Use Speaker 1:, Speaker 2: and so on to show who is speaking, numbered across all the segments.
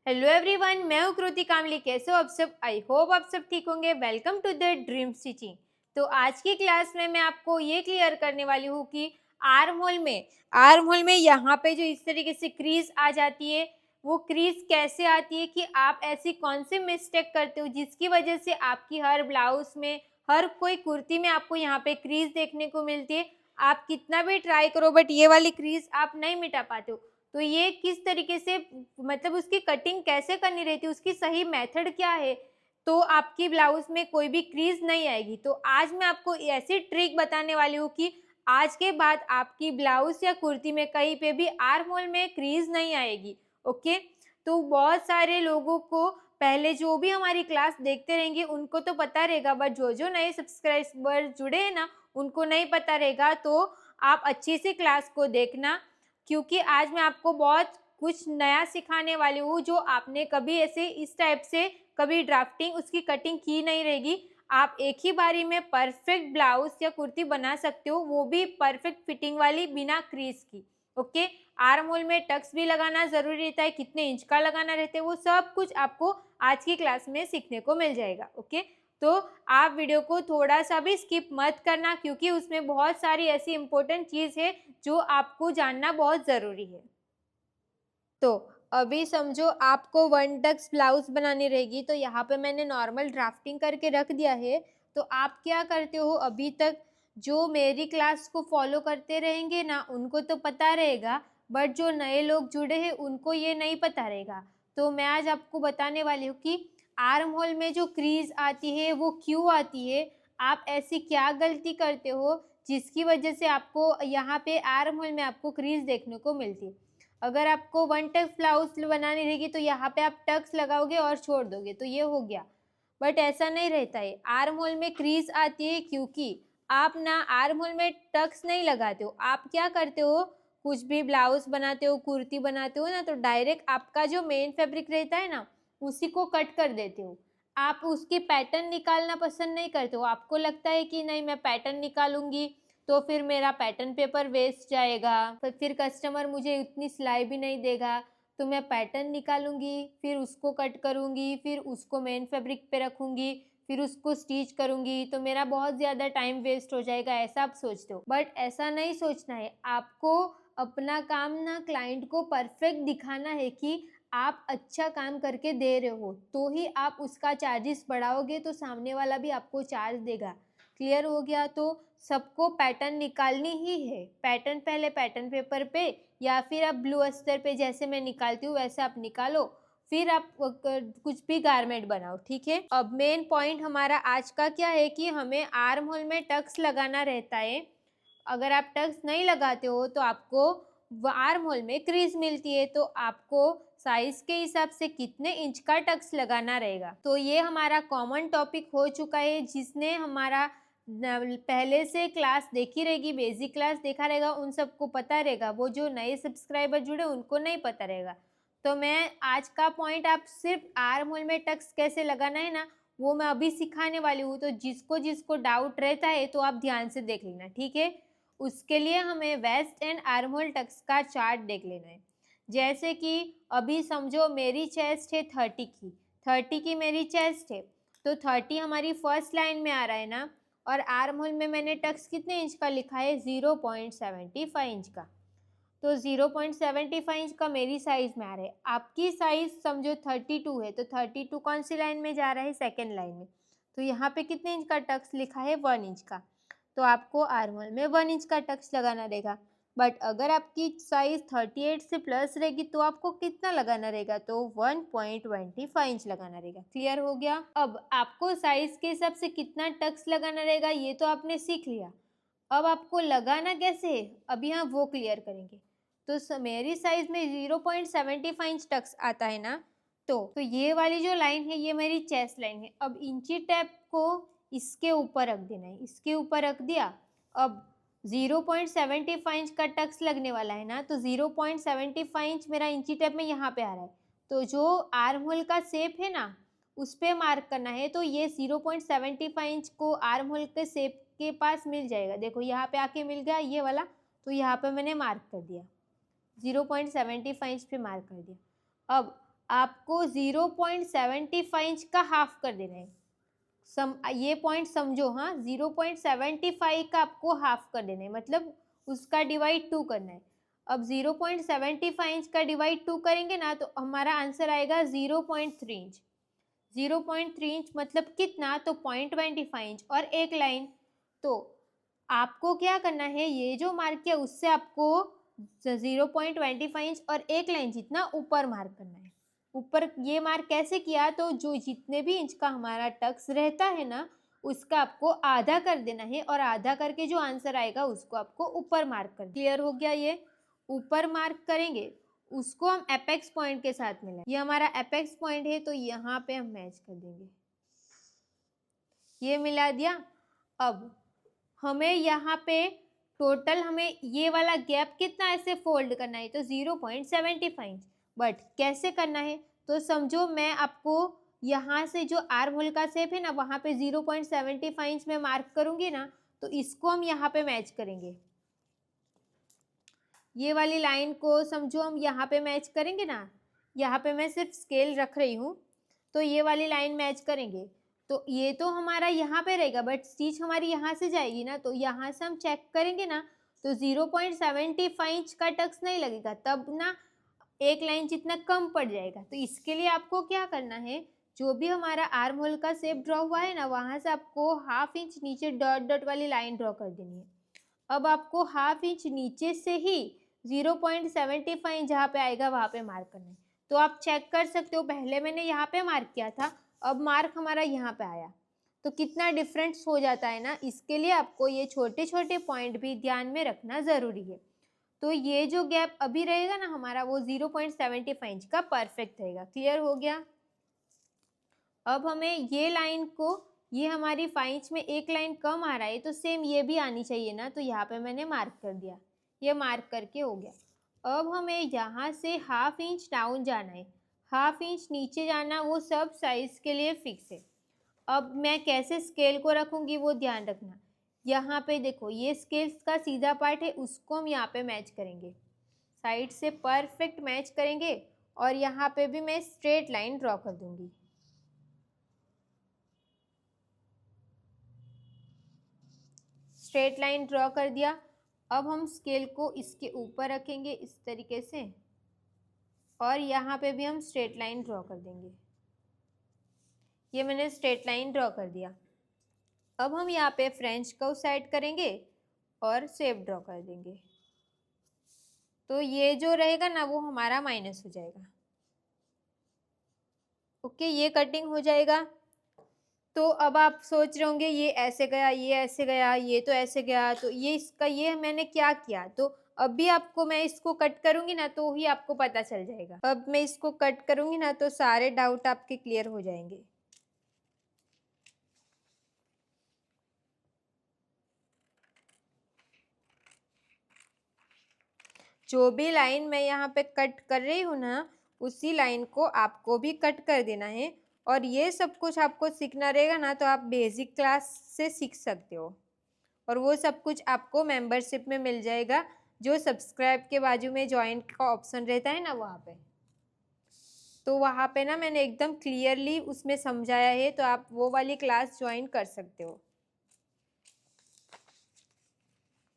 Speaker 1: Hello everyone, मैं हूँ कृति कामली। कैसे हो आप सब? आई होप आप सब ठीक होंगे। Welcome to the dream stitching. तो आज की क्लास में मैं आपको ये क्लियर करने वाली हूँ कि आर्म होल में यहाँ पे जो इस तरीके से क्रीज आ जाती है, वो क्रीज कैसे आती है, कि आप ऐसी कौन सी मिस्टेक करते हो जिसकी वजह से आपकी हर ब्लाउज में, हर कोई कुर्ती में आपको यहाँ पे क्रीज देखने को मिलती है। आप कितना भी ट्राई करो बट ये वाली क्रीज आप नहीं मिटा पाते हो। तो ये किस तरीके से, मतलब उसकी कटिंग कैसे करनी रहती है, उसकी सही मेथड क्या है, तो आपकी ब्लाउज में कोई भी क्रीज नहीं आएगी। तो आज मैं आपको ऐसी ट्रिक बताने वाली हूँ कि आज के बाद आपकी ब्लाउज या कुर्ती में कहीं पे भी आर्म होल में क्रीज नहीं आएगी। ओके, तो बहुत सारे लोगों को, पहले जो भी हमारी क्लास देखते रहेंगे उनको तो पता रहेगा, बट जो जो नए सब्सक्राइबर जुड़े हैं ना, उनको नहीं पता रहेगा। तो आप अच्छी से क्लास को देखना, क्योंकि आज मैं आपको बहुत कुछ नया सिखाने वाली हूँ जो आपने कभी ऐसे इस टाइप से कभी ड्राफ्टिंग उसकी कटिंग की नहीं रहेगी। आप एक ही बारी में परफेक्ट ब्लाउज या कुर्ती बना सकते हो, वो भी परफेक्ट फिटिंग वाली, बिना क्रीज की। ओके, आर्म होल में टक्स भी लगाना जरूरी रहता है, कितने इंच का लगाना रहता है, वो सब कुछ आपको आज की क्लास में सीखने को मिल जाएगा। ओके, तो आप वीडियो को थोड़ा सा भी स्किप मत करना, क्योंकि उसमें बहुत सारी ऐसी इंपॉर्टेंट चीज़ है जो आपको जानना बहुत ज़रूरी है। तो अभी समझो आपको वन टक्स ब्लाउज बनानी रहेगी, तो यहाँ पे मैंने नॉर्मल ड्राफ्टिंग करके रख दिया है। तो आप क्या करते हो, अभी तक जो मेरी क्लास को फॉलो करते रहेंगे ना, उनको तो पता रहेगा, बट जो नए लोग जुड़े हैं उनको ये नहीं पता रहेगा। तो मैं आज आपको बताने वाली हूँ कि आर्म होल में जो क्रीज आती है वो क्यों आती है, आप ऐसी क्या गलती करते हो जिसकी वजह से आपको यहाँ पे आर्म होल में आपको क्रीज देखने को मिलती है। अगर आपको वन टक्स ब्लाउज बनानी रहेगी तो यहाँ पे आप टक्स लगाओगे और छोड़ दोगे, तो ये हो गया। बट ऐसा नहीं रहता है, आर्म होल में क्रीज आती है क्योंकि आप ना आर्म होल में टक्स नहीं लगाते हो। आप क्या करते हो, कुछ भी ब्लाउज बनाते हो, कुर्ती बनाते हो ना, तो डायरेक्ट आपका जो मेन फैब्रिक रहता है ना, उसी को कट कर देते हो। आप उसकी पैटर्न निकालना पसंद नहीं करते हो। आपको लगता है कि नहीं, मैं पैटर्न निकालूंगी तो फिर मेरा पैटर्न पेपर वेस्ट जाएगा, फिर कस्टमर मुझे उतनी सिलाई भी नहीं देगा। तो मैं पैटर्न निकालूंगी, फिर उसको कट करूंगी, फिर उसको मेन फैब्रिक पे रखूंगी, फिर उसको स्टिच करूंगी, तो मेरा बहुत ज़्यादा टाइम वेस्ट हो जाएगा, ऐसा आप सोचते हो। बट ऐसा नहीं सोचना है आपको। अपना काम ना क्लाइंट को परफेक्ट दिखाना है कि आप अच्छा काम करके दे रहे हो, तो ही आप उसका चार्जेस बढ़ाओगे तो सामने वाला भी आपको चार्ज देगा। क्लियर हो गया? तो सबको पैटर्न निकालनी ही है। पैटर्न पहले पैटर्न पेपर पे या फिर आप ब्लू अस्तर पे, जैसे मैं निकालती हूँ वैसे आप निकालो, फिर आप कुछ भी गारमेंट बनाओ। ठीक है, अब मेन पॉइंट हमारा आज का क्या है कि हमें आर्म होल में टक्स लगाना रहता है। अगर आप टक्स नहीं लगाते हो तो आपको आर्म होल में क्रीज मिलती है, तो आपको साइज के हिसाब से कितने इंच का टक्स लगाना रहेगा। तो ये हमारा कॉमन टॉपिक हो चुका है, जिसने हमारा पहले से क्लास देखी रहेगी, बेसिक क्लास देखा रहेगा, उन सबको पता रहेगा। वो जो नए सब्सक्राइबर जुड़े उनको नहीं पता रहेगा। तो मैं आज का पॉइंट, आप सिर्फ आर्म होल में टक्स कैसे लगाना है ना, वो मैं अभी सिखाने वाली हूँ। तो जिसको जिसको डाउट रहता है तो आप ध्यान से देख लेना, ठीक है। उसके लिए हमें waist and armhole tucks का चार्ट देख लेना है। जैसे कि अभी समझो मेरी चेस्ट है 30 की मेरी चेस्ट है, तो 30 हमारी फर्स्ट लाइन में आ रहा है ना, और आर्म होल में मैंने टक्स कितने इंच का लिखा है, 0.75 इंच का। तो 0.75 इंच का मेरी साइज में आ रहा है। आपकी साइज समझो 32 है, तो 32 कौन सी लाइन में जा रहा है, सेकेंड लाइन में। तो यहाँ पे कितने इंच का टक्स लिखा है, 1 इंच का। तो आपको आर्म होल में 1 इंच का टक्स लगाना रहेगा। बट अगर आपकी साइज 38 से प्लस रहेगी तो आपको कितना लगाना रहेगा, तो 1.25 इंच लगाना रहेगा। क्लियर हो गया? अब आपको साइज के हिसाब से कितना टक्स लगाना रहेगा ये तो आपने सीख लिया। अब आपको लगाना कैसे है, अभी हम वो क्लियर करेंगे। तो मेरी साइज में 0.75 इंच टक्स आता है ना, तो ये वाली जो लाइन है ये मेरी चेस्ट लाइन है। अब इंची टेप को इसके ऊपर रख देना है, इसके ऊपर रख दिया। अब 0.75 इंच का टक्स लगने वाला है ना, तो 0.75 इंच मेरा इंची टेप में यहाँ पे आ रहा है। तो जो आर्म होल का शेप है ना, उस पर मार्क करना है। तो ये 0.75 इंच को आर्म होल के शेप के पास मिल जाएगा। देखो यहाँ पे आके मिल गया ये वाला, तो यहाँ पे मैंने मार्क कर दिया, 0.75 इंच पे मार्क कर दिया। अब आपको 0.75 इंच का हाफ कर देना है। ये पॉइंट समझो, हाँ, 0.75 का आपको हाफ कर देना है, मतलब उसका डिवाइड 2 करना है। अब 0.75 इंच का डिवाइड 2 करेंगे ना तो हमारा आंसर आएगा 0.3 इंच। 0.3 इंच मतलब कितना, तो 0.25 इंच और एक लाइन। तो आपको क्या करना है, ये जो मार्क किया उससे आपको 0.25 इंच और एक लाइन जितना ऊपर मार्क करना है। ऊपर ये मार्क कैसे किया, तो जो जितने भी इंच का हमारा टक्स रहता है ना उसका आपको आधा कर देना है और आधा करके जो आंसर आएगा उसको आपको ऊपर मार्क कर। क्लियर हो गया? ये ऊपर मार्क करेंगे उसको हम एपेक्स पॉइंट के साथ मिलाएं। ये हमारा एपेक्स पॉइंट है तो यहाँ पे हम मैच कर देंगे। ये मिला दिया। अब हमें यहाँ पे टोटल हमें ये वाला गैप कितना ऐसे फोल्ड करना है, तो 0.75। बट कैसे करना है, तो समझो मैं आपको यहाँ से जो आर्म होल का शेप है ना वहाँ पे 0.75 इंच में मार्क करूँगी ना, तो इसको हम यहाँ पे मैच करेंगे। ये वाली लाइन को समझो हम यहाँ पे मैच करेंगे ना, यहाँ पे मैं सिर्फ स्केल रख रही हूँ, तो ये वाली लाइन मैच करेंगे तो ये तो हमारा यहाँ पे रहेगा, बट स्टिच हमारी यहाँ से जाएगी ना, तो यहाँ से हम चेक करेंगे ना तो 0.75 इंच का टक्स नहीं लगेगा, तब ना एक लाइन जितना कम पड़ जाएगा। तो इसके लिए आपको क्या करना है, जो भी हमारा आर्म होल का शेप ड्रॉ हुआ है ना वहाँ से आपको हाफ इंच नीचे डॉट डॉट वाली लाइन ड्रॉ कर देनी है। अब आपको हाफ इंच नीचे से ही 0.75 जहाँ पे आएगा वहाँ पे मार्क करना है। तो आप चेक कर सकते हो, पहले मैंने यहाँ पे मार्क किया था, अब मार्क हमारा यहाँ पे आया, तो कितना डिफरेंस हो जाता है ना। इसके लिए आपको ये छोटे छोटे पॉइंट भी ध्यान में रखना ज़रूरी है। तो ये जो गैप अभी रहेगा ना हमारा वो 0.75 इंच का परफेक्ट रहेगा। क्लियर हो गया? अब हमें ये लाइन को, ये हमारी 5 इंच में एक लाइन कम आ रहा है तो सेम ये भी आनी चाहिए ना, तो यहाँ पे मैंने मार्क कर दिया, ये मार्क करके हो गया। अब हमें यहाँ से हाफ इंच डाउन जाना है, हाफ इंच नीचे जाना, वो सब साइज के लिए फिक्स है। अब मैं कैसे स्केल को रखूँगी वो ध्यान रखना। यहाँ पे देखो ये स्केल का सीधा पार्ट है, उसको हम यहाँ पे मैच करेंगे, साइड से परफेक्ट मैच करेंगे और यहाँ पे भी मैं स्ट्रेट लाइन ड्रॉ कर दूँगी। स्ट्रेट लाइन ड्रॉ कर दिया। अब हम स्केल को इसके ऊपर रखेंगे इस तरीके से और यहाँ पे भी हम स्ट्रेट लाइन ड्रॉ कर देंगे। ये मैंने स्ट्रेट लाइन ड्रॉ कर दिया। अब हम यहाँ पे फ्रेंच कर्व सेट करेंगे और शेप ड्रॉ कर देंगे, तो ये जो रहेगा ना वो हमारा माइनस हो जाएगा। ओके, ये कटिंग हो जाएगा। तो अब आप सोच रहे होंगे ये ऐसे गया, ये ऐसे गया, ये तो ऐसे गया, तो ये इसका ये मैंने क्या किया। तो अभी आपको मैं इसको कट करूंगी ना तो ही आपको पता चल जाएगा। अब मैं इसको कट करूंगी ना तो सारे डाउट आपके क्लियर हो जाएंगे। जो भी लाइन मैं यहाँ पे कट कर रही हूँ ना उसी लाइन को आपको भी कट कर देना है। और ये सब कुछ आपको सीखना रहेगा ना तो आप बेसिक क्लास से सीख सकते हो, और वो सब कुछ आपको मेंबरशिप में मिल जाएगा, जो सब्सक्राइब के बाजू में ज्वाइन का ऑप्शन रहता है ना वहाँ पे। तो वहाँ पे ना मैंने एकदम क्लियरली उसमें समझाया है, तो आप वो वाली क्लास ज्वाइन कर सकते हो।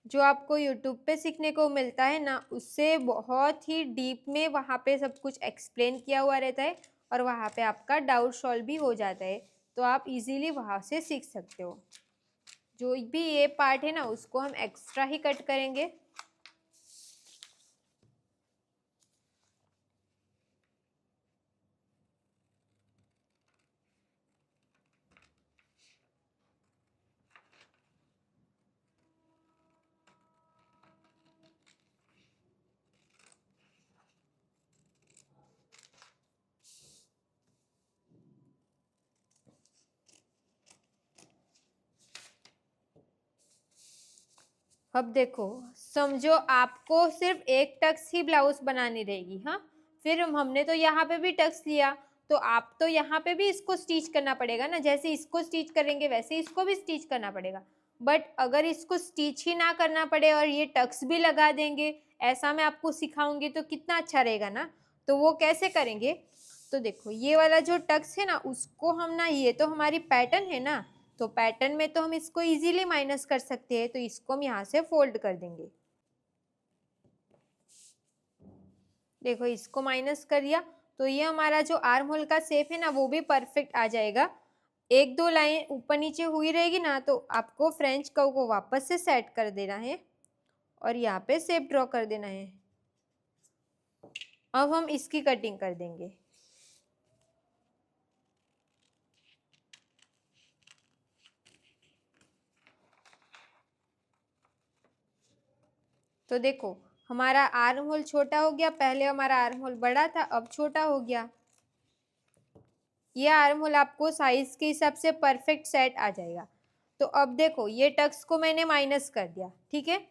Speaker 1: जो आपको यूट्यूब पे सीखने को मिलता है ना उससे बहुत ही डीप में वहाँ पे सब कुछ एक्सप्लेन किया हुआ रहता है और वहाँ पे आपका डाउट सॉल्व भी हो जाता है, तो आप इजीली वहाँ से सीख सकते हो। जो भी ये पार्ट है ना उसको हम एक्स्ट्रा ही कट करेंगे। अब देखो, समझो आपको सिर्फ एक टक्स ही ब्लाउज बनानी रहेगी। हाँ, फिर हमने तो यहाँ पे भी टक्स लिया, तो आप तो यहाँ पे भी इसको स्टिच करना पड़ेगा ना, जैसे इसको स्टिच करेंगे वैसे इसको भी स्टिच करना पड़ेगा। बट अगर इसको स्टिच ही ना करना पड़े और ये टक्स भी लगा देंगे, ऐसा मैं आपको सिखाऊंगी तो कितना अच्छा रहेगा ना। तो वो कैसे करेंगे, तो देखो ये वाला जो टक्स है ना उसको हम ना, ये तो हमारी पैटर्न है ना, तो पैटर्न में तो हम इसको इजीली माइनस कर सकते हैं, तो इसको हम यहाँ से फोल्ड कर देंगे। देखो इसको माइनस कर दिया तो ये हमारा जो आर्म होल का शेप है ना वो भी परफेक्ट आ जाएगा। एक दो लाइन ऊपर नीचे हुई रहेगी ना तो आपको फ्रेंच कर्व को वापस से सेट कर देना है और यहाँ पे शेप ड्रॉ कर देना है। अब हम इसकी कटिंग कर देंगे। तो देखो हमारा आर्म होल छोटा हो गया, पहले हमारा आर्म होल बड़ा था अब छोटा हो गया। ये आर्म होल आपको साइज के हिसाब से परफेक्ट सेट आ जाएगा। तो अब देखो ये टक्स को मैंने माइनस कर दिया, ठीक है,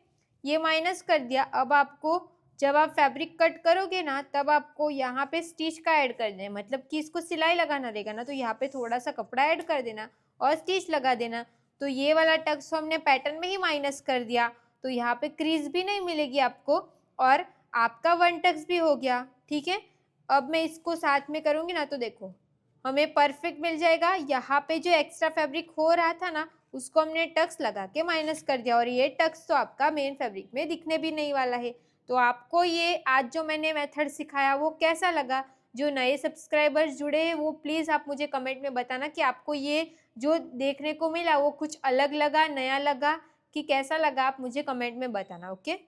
Speaker 1: ये माइनस कर दिया। अब आपको जब आप फैब्रिक कट करोगे ना तब आपको यहाँ पे स्टिच का ऐड कर देना है, मतलब कि इसको सिलाई लगाना रहेगा ना, तो यहाँ पे थोड़ा सा कपड़ा ऐड कर देना और स्टिच लगा देना। तो ये वाला टक्स हमने पैटर्न में ही माइनस कर दिया, तो यहाँ पे क्रीज भी नहीं मिलेगी आपको और आपका वन टक्स भी हो गया, ठीक है। अब मैं इसको साथ में करूँगी ना तो देखो हमें परफेक्ट मिल जाएगा। यहाँ पे जो एक्स्ट्रा फैब्रिक हो रहा था ना उसको हमने टक्स लगा के माइनस कर दिया और ये टक्स तो आपका मेन फैब्रिक में दिखने भी नहीं वाला है। तो आपको ये आज जो मैंने मेथड सिखाया वो कैसा लगा? जो नए सब्सक्राइबर्स जुड़े हैं वो प्लीज़ आप मुझे कमेंट में बताना कि आपको ये जो देखने को मिला वो कुछ अलग लगा, नया लगा कि कैसा लगा, आप मुझे कमेंट में बताना। ओके।